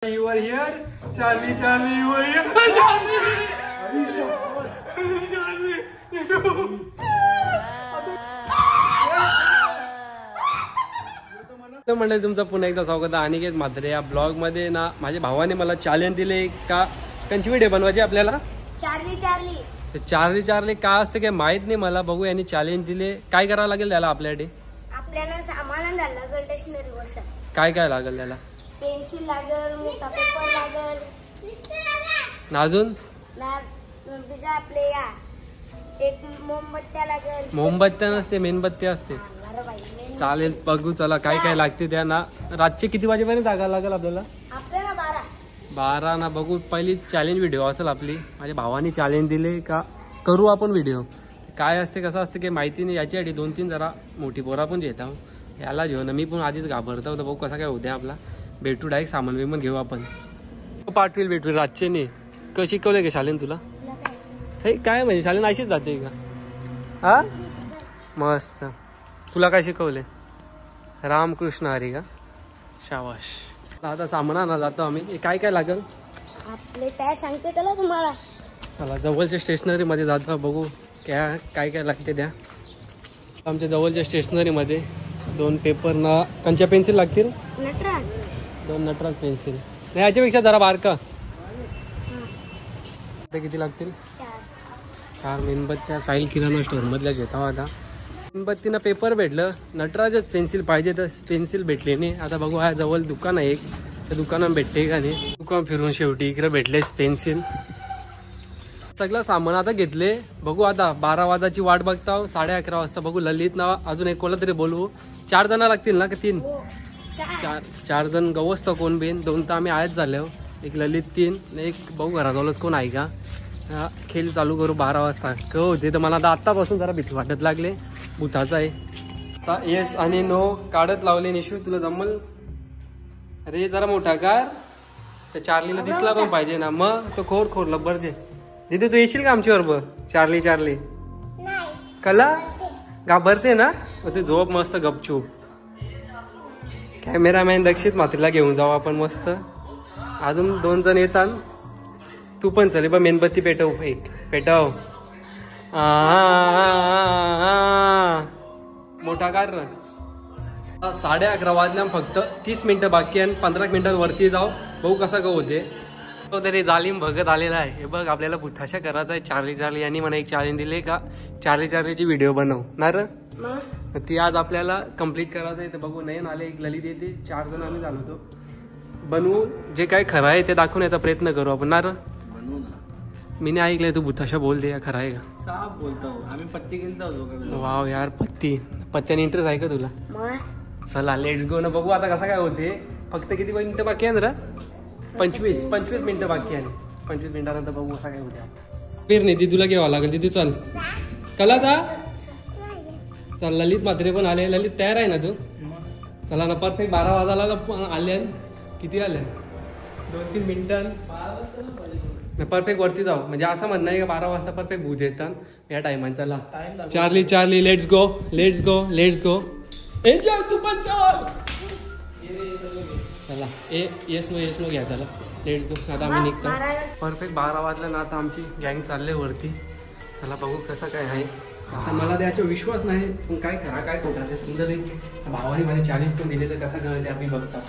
You are here, Charlie. Charlie, you are here, Charlie. तर मंडळी तुमचं पुन्हा एकदा स्वागत आहे अनिकेत म्हात्रे या ब्लॉग मध्ये ना. माझ्या भावाने मला चॅलेंज दिले का कंची व्हिडिओ बनवायची आपल्याला. चार्ली काय असते काय माहित नाही मला. बघू यांनी चॅलेंज दिले. काय करावं लागेल त्याला आपल्यासाठी. आपल्याला सामान लागेल स्टेशनरी वस्तू. काय काय लागेल त्याला. पेन्सिल लागेल, मोठा पेपर लागेल, अजून बिजा आपले या एक मोमबत्त्या लागेल. मोमबत्त्या नसते मेणबत्ती असते. चालेल बघू चला काय काय लागते त्या ना. रातचे किती वाजेपर्यंत जागायला लागेल आपल्याला. 12 ना. बघू पहिली चॅलेंज व्हिडिओ असेल आपली. माझ्या भावाने चॅलेंज दिले का करू आपण व्हिडिओ. काय असते कसं असते काही माहिती नाही. याच्यासाठी 2-3 जरा मोठी पोरा पण घेत आहो. याला घेऊन मी पण आधीच घाबरतो. तर बघू कसा काय होते आपला. भेटू डायरेक्ट सामान विमान घेऊ आपण. पाठवेल भेटवेल रातचे नाही. क शिकवले का शालेन तुला. हे काय म्हणजे शालेन अशीच जाते का. हा मस्त. तुला काय शिकवले. रामकृष्ण हरी का. शाबाश. आता सामान आणा जातो आम्ही. काय काय लागेल आपले काय सांगते चला तुम्हाला. चला जवळच्या स्टेशनरी मध्ये जातो. बघू काय काय लागते त्या. आमच्या जवळच्या स्टेशनरी मध्ये 2 पेपर ना. कंच्या पेन्सिल लागतील. नटराज 2 नटराज पेन्सिल. नाही याच्यापेक्षा जरा बारका. किती लागतील. 4 मेणबत्त्या. साहिल किराणा स्टोर मधल्या घेता. आता मेणबत्तीनं पेपर भेटलं. नटराजच पेन्सिल पाहिजे तर पेन्सिल भेटली नाही. आता बघू हा जवळ दुकान आहे एक. त्या दुकानात भेटते का नाही. दुकान फिरून शेवटी इकडे भेटलेच पेन्सिल. सगळं सामान आता घेतले. बघू आता 12 वाजाची वाट बघता. 11:30 वाजता बघू. ललित ना अजून एक कोणा तरी बोलवू. 4 जण लागतील ना का 3. 4 जण गवसतं कोण बिन. 2 तर आम्ही आहेच झाले. एक ललित 3 एक बघू घराजवळच कोण आहे का. खेळ चालू करू 12 वाजता. क होते तर मला आता आत्तापासून जरा भीती वाटत लागले. भूताचा आहे. आता येस आणि नो काढत लावले. निशू तुला जमल. अरे जरा मोठा कार. त्या चार्लीला दिसला पण पाहिजे ना. मग तो खोर लब्बरचे. दीदी तू येशील का आमच्या बरोबर. चार्ली कला घाबरते ना. तू झोप मस्त गपचूप. कॅमेरामॅन दक्षित म्हात्रेला घेऊन जाऊ आपण मस्त. अजून 2 जण येतात. तू पण चल. बा मेणबत्ती पेटव. एक पेटव. मोठा कार ना. 11:30 वाजल्या. फक्त 30 मिनिटं बाकी आहे. 15 मिनिटात वरती जाऊ. बघू कसा का होते. तो तरी जालिम भगत आलेला आहे. हे बघ आपल्याला भुताशा करायचा आहे. चार्ली यांनी मला एक चॅलेंज दिले का चार्लीची व्हिडिओ बनव ना र. ती आज आपल्याला कम्प्लीट करायचं आहे. तर बघू नयन आले. एक ललित येते. 4 जण आम्ही झालो होतो. बनवू जे काय खरं आहे ते दाखवण्याचा प्रयत्न करू आपण ना र. मी नाही ऐकलंय तू भुताशा बोलते. खरं आहे का. साफ बोलतो आम्ही. पत्ती गेलतो. वाव यार पत्त्याने इंटरेस्ट आहे का तुला. चला लेट्स गो ना. बघू आता कसा काय होते. फक्त किती मिनिटं बाकी आहे ना. 25 मिनिटं बाकी आहे. 25 मिनिटानंतर बघू कसा काय होत्या. फिर नाही दिदूला घ्यावा लागेल. दिदू चल. कला ता चल. ललित म्हात्रे पण आले. ललित तयार आहे ना तू. चला ना. परफेक्ट 12 वाजायला आले. किती आले 2-3 मिनिटां परफेक्ट वरती जाऊ. म्हणजे असं म्हणणं आहे का 12 वाजता परफेक्ट भूत येतात या टायमाने. चला चार्ली लेट्स गो. एन्जॉय तू पण चल. चला येस नो घ्या. चला लेट्स गो. आता आम्ही निघतो. परफेक्ट 12 वाजला ना. आता आमची गँग चालले वरती. चला बघू कसं काय आहे. आता मला त्याचा विश्वास नाही पण काय खरा काय खोटा ते सुंदर. भावाने मला चॅलेंज पण दिले तर कसा कळते आम्ही बघता.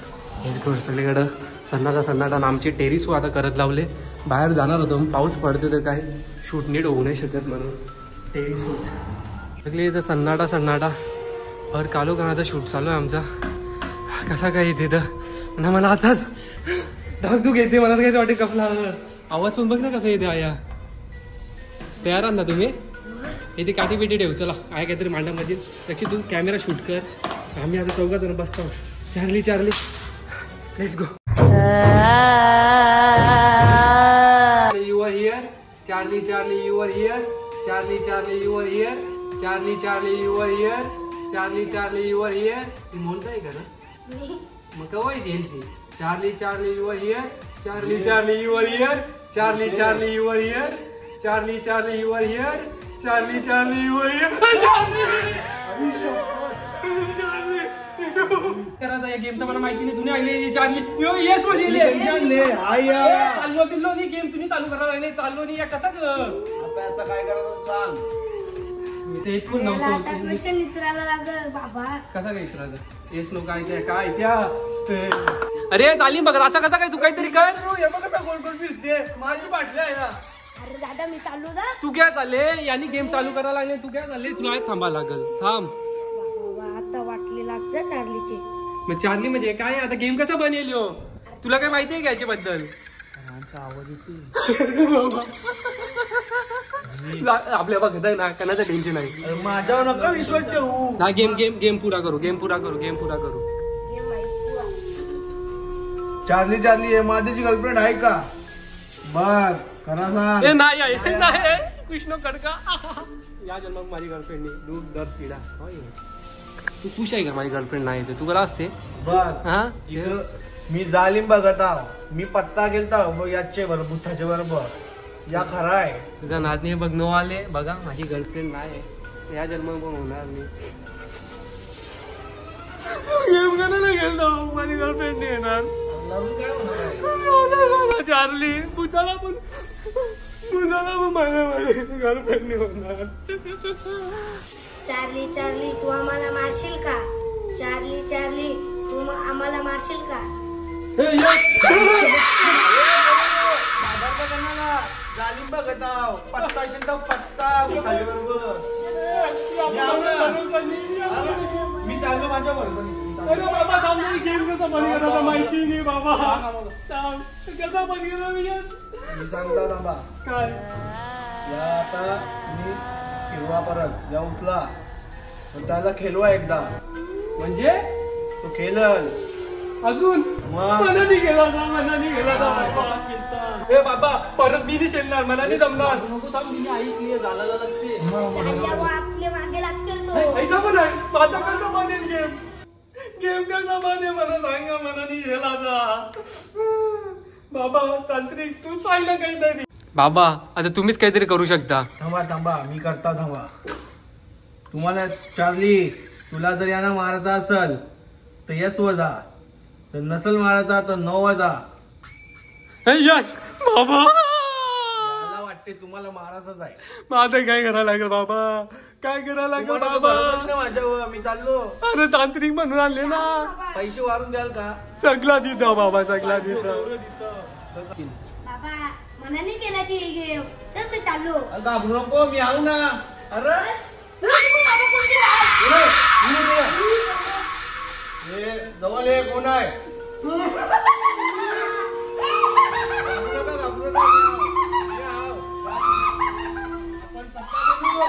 सगळीकडं सन्नाटा. आमची टेरिसवर आता करत लावले. बाहेर जाणार होतो पाऊस पडते तर काय शूट नीट होऊ नाही शकत म्हणून टेरिसवर सगळे इथं सन्नाटा. और कालो करण्याचा शूट चालू आहे आमचा. कसा काय येते तर मला आताच धाकधूक येते. मला काय वाटते कपला आवाज पण बघ ना कसा येते. आया तयार आहात ना तुम्ही. इथे काठी पेटी ठेवू. चला आहे काहीतरी मांडामध्ये. लक्ष तू कॅमेरा शूट कर. आम्ही आता 4 जण बसतो. Charlie let's go. You are here. Charlie you are here. Charlie you are here. Charlie you are here. Charlie you are here. ती म्हणताय का ना. मग कवा येईल ती. Charlie you are here. Charlie you are here. Charlie you are here. Charlie you are here. Charlie you are here. Game तर मला माहिती नाही. तुम्ही आले चार्ली येस म्हणजे चाललो बिल्लो नाही गेम तुम्ही चालू करायला लागले. चाललो नाही कसा आता याचा काय करायचं सांग. मी ते येत पण आता नव्हतो. क्वेश्चन विचारायला लागल बाबा. कसा काय इतरायचं येस नो काय त्या काय त्या अरे तालीम बघ असा कसा काय तू काहीतरी कर. हे बघ कसा गोल गोल फिरते. माझी बाटली आहे ना. अरे दादा मी चालू दा. तू काय चालले यांनी गेम चालू करायला लागले. तू काय चालले तुला थांबा लागल. थांब बाबा आता वाटले लाग जा चार्लीचे. मग चार्ली म्हणजे काय आता गेम कसा बनेल हो. तुला काय माहिती आहे का याच्याबद्दल. आवाज येते. आपल्या बघत आहे ना कणाचं टेन्शन आहे. माझ्यावर नका विश्वास ठेवू. ना गेम गेम गेम पुरा करू गेम पुरा करू गेम पुरा करू. हे माहिती पुरा. चार्ली चार्ली आहे माझ्याची गर्लफ्रेंड आहे का बघ खरा सांग. ए नाही आहे नाही कृष्ण कडका या जन्मात माझी गर्लफ्रेंड नाही. दूध दर पिढा तू खुश आहे का माझी गर्लफ्रेंड नाही तर तू करा असते. बघ हा इथं मी जालिम बघत आहो. मी पत्ता गेलता बघ याचे बरोबर बुथाचे बरोबर या खरा आहे. तुझा नादने बघ नो आले बघा माझी गर्लफ्रेंड नाही या जन्मात पण होणार नाही. गेम करायला गेलो माझी गर्लफ्रेंड नाही येणार. लावून काय होणार आहे? चार्ली बुधाला पण माझ्या गर्लफ्रेंड नाही होणार. चार्ली चार्ली तू आम्हाला मारशील का. चार्ली चार्ली तू आम्हाला मारशील का. जालिम बघत आहो. पत्ता असेल तर पत्ता बुथाचे बरोबर. मी चाललो माझ्या बरोबर. अरे बाबा थांब गेम कसा बंद करायचा माहिती नाही बाबा. कसा बंद केला मी सांगता थांबा. काय या आता मी फिरवा परत या उचला तर त्याला खेळवा एकदा म्हणजे तो खेळल अजून मग. मनाने गेला ना मनाने गेला ना ए बाबा परत मी नाही शेलणार मनाने जमणार. नको थांब मी ऐकली झाला लागते. चालल्यावर आपले मागे लागतील तो. ऐसा पण आहे माझा कसा बनेल गेम. गेम कसा बने मला सांगा मनाने गेला जा. बाबा तांत्रिक तू सांग ना काहीतरी. बाबा आता तुम्हीच काहीतरी करू शकता. थांबा थांबा मी करता थांबा. तुम्हाला चार्ली तुला जर यांना मारायचा असेल तर यस वजा तर नसल मारायचा तर नो वजा. यस बाबा मला वाटते तुम्हाला मारायचंच आहे. मग आता काय करायला लागेल बाबा काय करायला लागेल तुम्हाला तर बाबा. भरोसाच नाही माझ्यावर. मी चाललो. अरे तांत्रिक म्हणून आणले ना. पैसे वाढून द्याल का. सगळा देतो बाबा सगळा देतो. बाबा मनाने केल्याची ही गेम. चल मी चाललो. घाबरू नको मी आऊ ना. अरे जवळ ये कोण आहे. घाबरू नका घाबरू नका. मी आऊ. आपण पत्ता देऊ.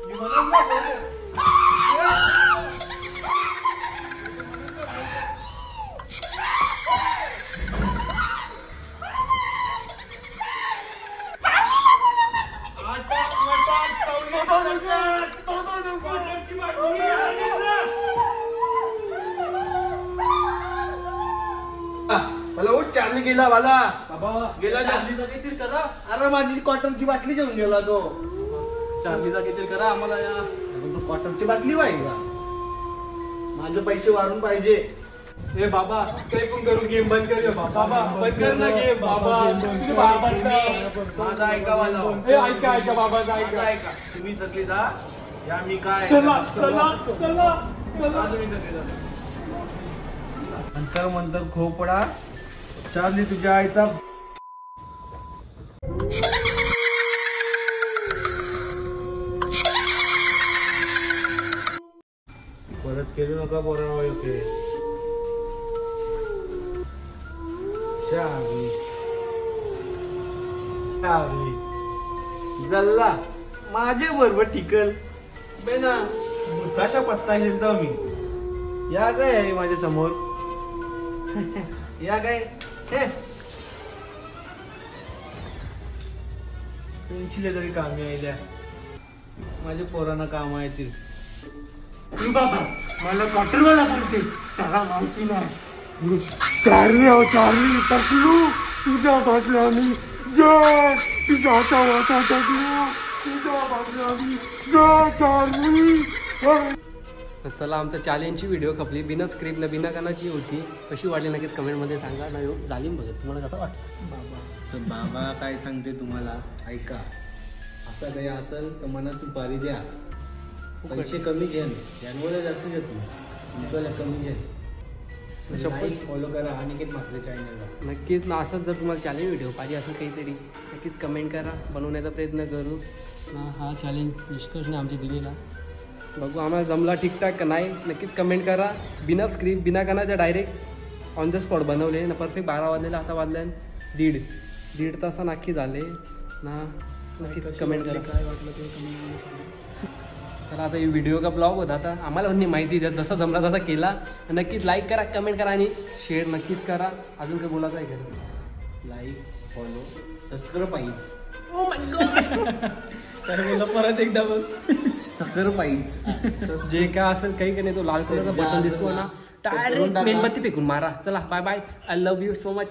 मी म्हणत नाही कोण आहे. मला उठ चार्ली गेला वाला गेला चार्लीचा काहीतरी करा. अरे माझी क्वार्टरची बाटली घेऊन गेला तो. चार्लीचा काहीतरी करा आम्हाला या. तो क्वार्टरची बाटली पाहिजे का. माझे पैसे वाढून पाहिजे. ए बाबा काही पण करू गेम बंद कर बाबा बंद कर ना गेम बाबा. माझा ऐका वाला. ए ऐका ऐका बाबा ऐका ऐका तुम्ही सगळी जा या मी काय चला चला चला चला. तुम्ही सगळी जा. नंतर मंतर खोपडा चार्ली तुझ्या आईचा. परत केलं नका पोरांना ओके. चार्ली चार्ली जल्ला माझे बरोबर टिकल बेना बुथाशा पत्ता असेल तर मी या काय आहे माझ्या समोर. या काय पेन्सिल तरी कामी आल्या माझ्या पोरांना काम येतील. बाबा मला क्वार्टरवाला बोलते त्याला माहिती नाही. चार्ली चार्ली टाकलो तुझ्या बाटल्या मी जय तुझ्या हातावाता टाकलो तुझ्या बाटल्या मी जय चार्ली. तर चला आमच्या चॅलेंजची व्हिडिओ खपली बिना स्क्रिप्टला बिना कानाची होती. कशी वाटली नक्कीच कमेंटमध्ये सांगा. नाही झाली बघत तुम्हाला कसं वाटतं बाबा. तर बाबा काय सांगते तुम्हाला ऐका. असं काही असेल तर मला सुपारी द्या. पैसे कमी घ्या यांवर जास्त घेतो तुमच्याला कमी घ्या. फॉलो करा अनिकेत म्हात्रे चॅनलला. नक्कीच ना. असंच जर तुम्हाला चॅलेंज व्हिडिओ पाहिजे असेल काहीतरी नक्कीच कमेंट करा. बनवण्याचा प्रयत्न करू ना. हा चॅलेंज निष्कर्षने आमची दिलेला बघू आम्हाला जमला ठीकठाक का नाही नक्कीच कमेंट करा. बिना स्क्रिप्ट बिना कानाच्या डायरेक्ट ऑन द स्पॉट बनवले ना. परफेक्ट 12 वाजलेला आता वाजल्या दीड तासा नक्की झाले ना. नक्कीच कमेंट करा काय वाटलं ते कमेंट. तर आता ही व्हिडिओ का ब्लॉग होता. आता आम्हाला पण माहिती द्या जसा जमला तसा केला. नक्कीच लाईक करा कमेंट करा आणि शेअर नक्कीच करा. अजून काय बोलायचं आहे का. लाईक फॉलो सबस्क्राईब पाहिजे. तर बोला परत एकदा बघ. सकर पाहिजे जे काय असेल काही का नाही तो लाल कलरचा बटन दिसतो ना डायरेक्ट मेणबत्ती फेकून मारा. चला bye bye. I love you so much.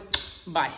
Bye.